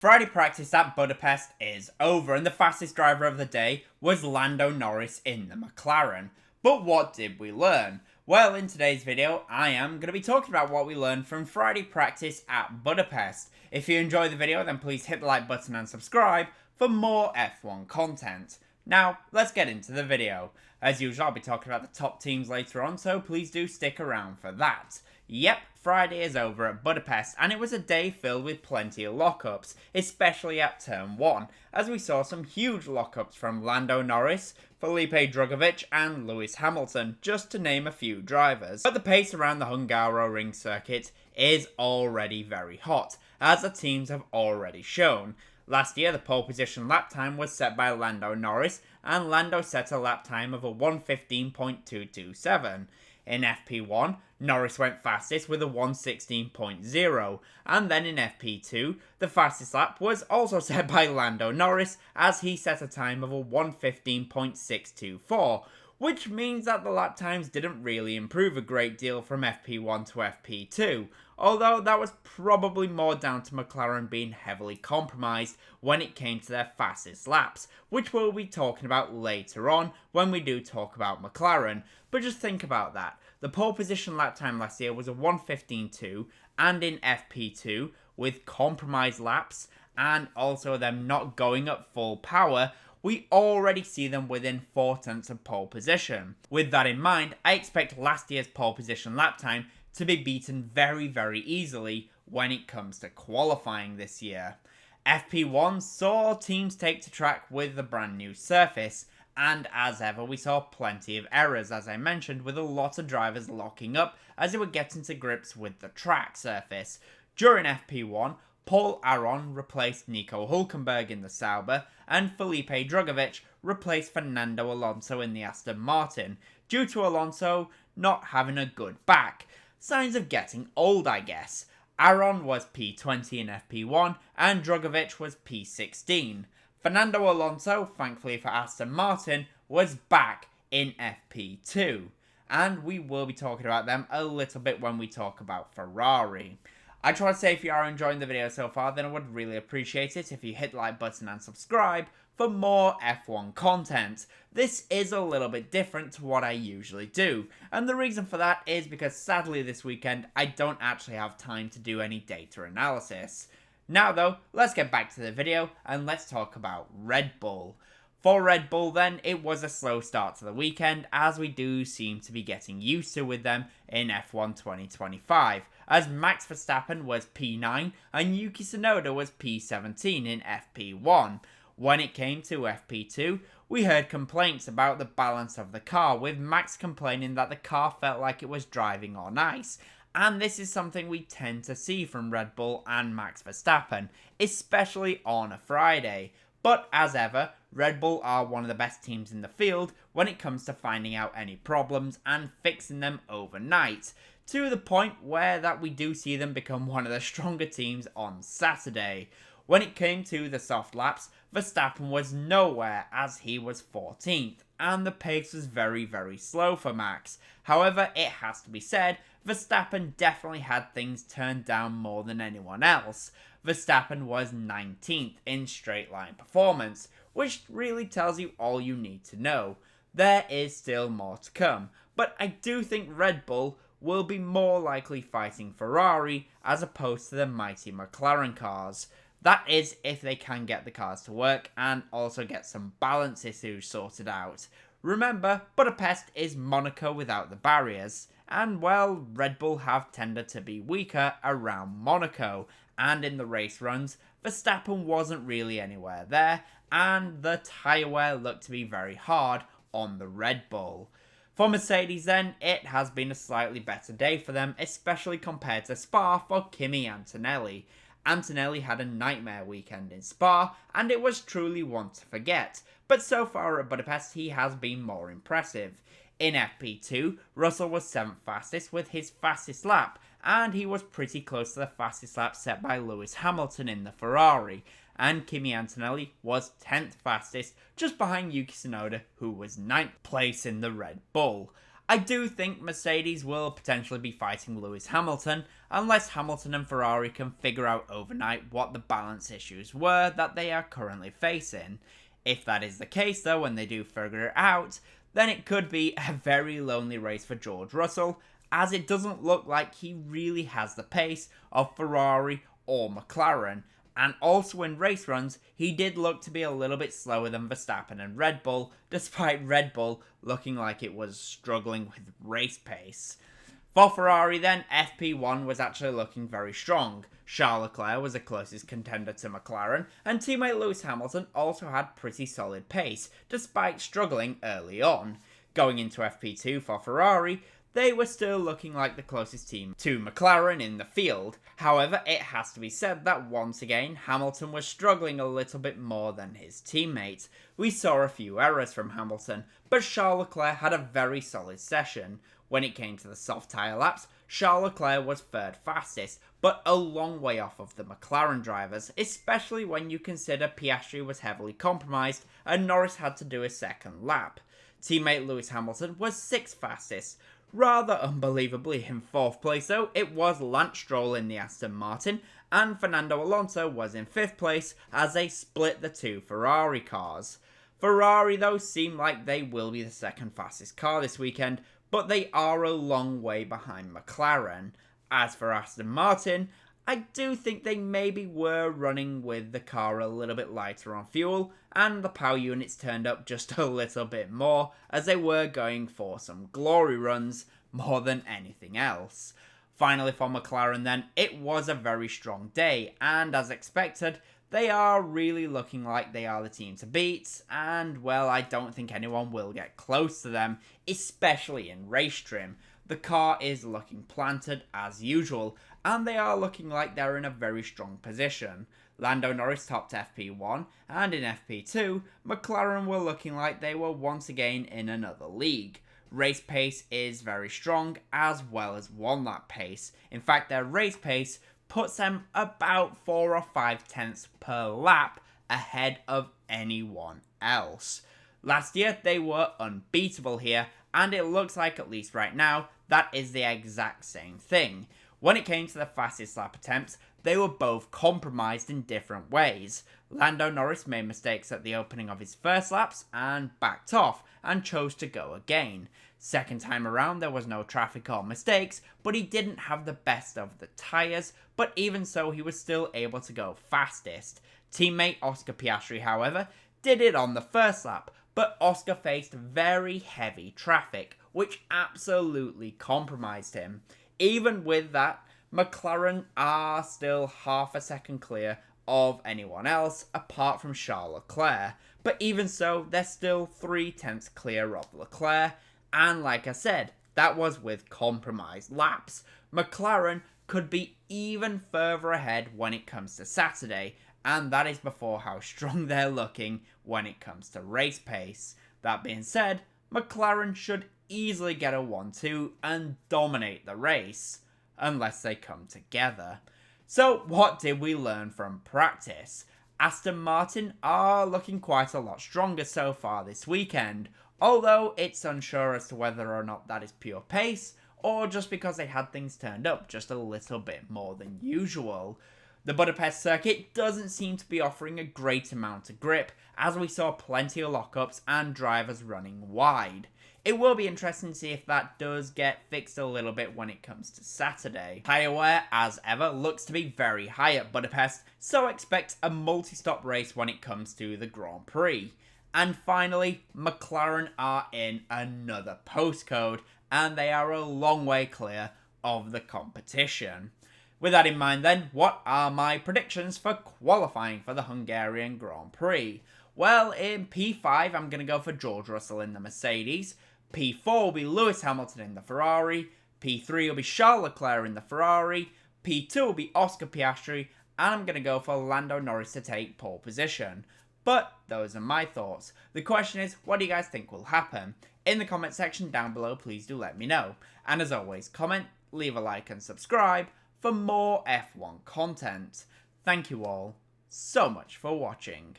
Friday practice at Budapest is over, and the fastest driver of the day was Lando Norris in the McLaren. But what did we learn? Well, in today's video, I am going to be talking about what we learned from Friday practice at Budapest. If you enjoyed the video, then please hit the like button and subscribe for more F1 content. Now, let's get into the video. As usual, I'll be talking about the top teams later on, so please do stick around for that. Yep, Friday is over at Budapest, and it was a day filled with plenty of lockups, especially at Turn 1, as we saw some huge lockups from Lando Norris, Felipe Drugovich and Lewis Hamilton, just to name a few drivers. But the pace around the Hungaroring circuit is already very hot, as the teams have already shown. Last year, the pole position lap time was set by Lando Norris, and Lando set a lap time of a 1:15.227. In FP1, Norris went fastest with a 1:16.0, and then in FP2, the fastest lap was also set by Lando Norris, as he set a time of a 1:15.624, which means that the lap times didn't really improve a great deal from FP1 to FP2, although that was probably more down to McLaren being heavily compromised when it came to their fastest laps, which we'll be talking about later on when we do talk about McLaren. But just think about that. The pole position lap time last year was a 1:15.2, and in FP2, with compromised laps and also them not going at full power, we already see them within 4/10 of pole position. With that in mind, I expect last year's pole position lap time to be beaten very, very easily when it comes to qualifying this year. FP1 saw teams take to track with the brand new surface, and as ever we saw plenty of errors, as I mentioned, with a lot of drivers locking up as they were getting to grips with the track surface. During FP1, Paul Aron replaced Nico Hülkenberg in the Sauber, and Felipe Drugovich replaced Fernando Alonso in the Aston Martin, due to Alonso not having a good back. Signs of getting old, I guess. Aron was P20 in FP1, and Drugovich was P16. Fernando Alonso, thankfully for Aston Martin, was back in FP2. And we will be talking about them a little bit when we talk about Ferrari. I just want to say, if you are enjoying the video so far, then I would really appreciate it if you hit the like button and subscribe for more F1 content. This is a little bit different to what I usually do, and the reason for that is because sadly this weekend I don't actually have time to do any data analysis. Now though, let's get back to the video and let's talk about Red Bull. For Red Bull then, it was a slow start to the weekend, as we do seem to be getting used to with them in F1 2025, as Max Verstappen was P9 and Yuki Tsunoda was P17 in FP1. When it came to FP2, we heard complaints about the balance of the car, with Max complaining that the car felt like it was driving on ice. And this is something we tend to see from Red Bull and Max Verstappen, especially on a Friday. But as ever, Red Bull are one of the best teams in the field when it comes to finding out any problems and fixing them overnight, to the point where that we do see them become one of the stronger teams on Saturday. When it came to the soft laps, Verstappen was nowhere, as he was 14th, and the pace was very, very slow for Max. However, it has to be said, Verstappen definitely had things turned down more than anyone else. Verstappen was 19th in straight line performance, which really tells you all you need to know. There is still more to come, but I do think Red Bull will be more likely fighting Ferrari as opposed to the mighty McLaren cars. That is, if they can get the cars to work and also get some balance issues sorted out. Remember, Budapest is Monaco without the barriers, and well, Red Bull have tended to be weaker around Monaco, and in the race runs, Verstappen wasn't really anywhere there, and the tyre wear looked to be very hard on the Red Bull. For Mercedes then, it has been a slightly better day for them, especially compared to Spa for Kimi Antonelli. Antonelli had a nightmare weekend in Spa, and it was truly one to forget, but so far at Budapest he has been more impressive. In FP2, Russell was 7th fastest with his fastest lap, and he was pretty close to the fastest lap set by Lewis Hamilton in the Ferrari, and Kimi Antonelli was 10th fastest, just behind Yuki Tsunoda, who was 9th place in the Red Bull. I do think Mercedes will potentially be fighting Lewis Hamilton unless Hamilton and Ferrari can figure out overnight what the balance issues were that they are currently facing. If that is the case though, when they do figure it out, then it could be a very lonely race for George Russell, as it doesn't look like he really has the pace of Ferrari or McLaren. And also in race runs, he did look to be a little bit slower than Verstappen and Red Bull, despite Red Bull looking like it was struggling with race pace. For Ferrari then, FP1 was actually looking very strong. Charles Leclerc was the closest contender to McLaren, and teammate Lewis Hamilton also had pretty solid pace, despite struggling early on. Going into FP2 for Ferrari, they were still looking like the closest team to McLaren in the field. However, it has to be said that once again, Hamilton was struggling a little bit more than his teammates. We saw a few errors from Hamilton, but Charles Leclerc had a very solid session. When it came to the soft tyre laps, Charles Leclerc was third fastest, but a long way off of the McLaren drivers, especially when you consider Piastri was heavily compromised and Norris had to do a second lap. Teammate Lewis Hamilton was sixth fastest. Rather unbelievably, in fourth place though, it was Lance Stroll in the Aston Martin, and Fernando Alonso was in fifth place as they split the two Ferrari cars. Ferrari though seem like they will be the second fastest car this weekend, but they are a long way behind McLaren. As for Aston Martin, I do think they maybe were running with the car a little bit lighter on fuel, and the power units turned up just a little bit more, as they were going for some glory runs more than anything else. Finally for McLaren then, it was a very strong day, and as expected, they are really looking like they are the team to beat, and well, I don't think anyone will get close to them, especially in race trim. The car is looking planted as usual, and they are looking like they're in a very strong position. Lando Norris topped FP1, and in FP2, McLaren were looking like they were once again in another league. Race pace is very strong, as well as one lap pace. In fact, their race pace puts them about 4 or 5 tenths per lap ahead of anyone else. Last year, they were unbeatable here, and it looks like, at least right now, that is the exact same thing. When it came to the fastest lap attempts, they were both compromised in different ways. Lando Norris made mistakes at the opening of his first laps and backed off and chose to go again. Second time around there was no traffic or mistakes, but he didn't have the best of the tyres, but even so he was still able to go fastest. Teammate Oscar Piastri, however, did it on the first lap, but Oscar faced very heavy traffic, which absolutely compromised him. Even with that, McLaren are still half a second clear of anyone else apart from Charles Leclerc, but even so, they're still 3 tenths clear of Leclerc, and like I said, that was with compromised laps. McLaren could be even further ahead when it comes to Saturday, and that is before how strong they're looking when it comes to race pace. That being said, McLaren should easily get a 1-2 and dominate the race, unless they come together. So what did we learn from practice? Aston Martin are looking quite a lot stronger so far this weekend, although it's unsure as to whether or not that is pure pace, or just because they had things turned up just a little bit more than usual. The Budapest circuit doesn't seem to be offering a great amount of grip, as we saw plenty of lockups and drivers running wide. It will be interesting to see if that does get fixed a little bit when it comes to Saturday. Tyre wear, as ever, looks to be very high at Budapest, so expect a multi-stop race when it comes to the Grand Prix. And finally, McLaren are in another postcode, and they are a long way clear of the competition. With that in mind then, what are my predictions for qualifying for the Hungarian Grand Prix? Well, in P5, I'm going to go for George Russell in the Mercedes. P4 will be Lewis Hamilton in the Ferrari. P3 will be Charles Leclerc in the Ferrari. P2 will be Oscar Piastri. And I'm going to go for Lando Norris to take pole position. But those are my thoughts. The question is, what do you guys think will happen? In the comment section down below, please do let me know. And as always, comment, leave a like and subscribe for more F1 content. Thank you all so much for watching.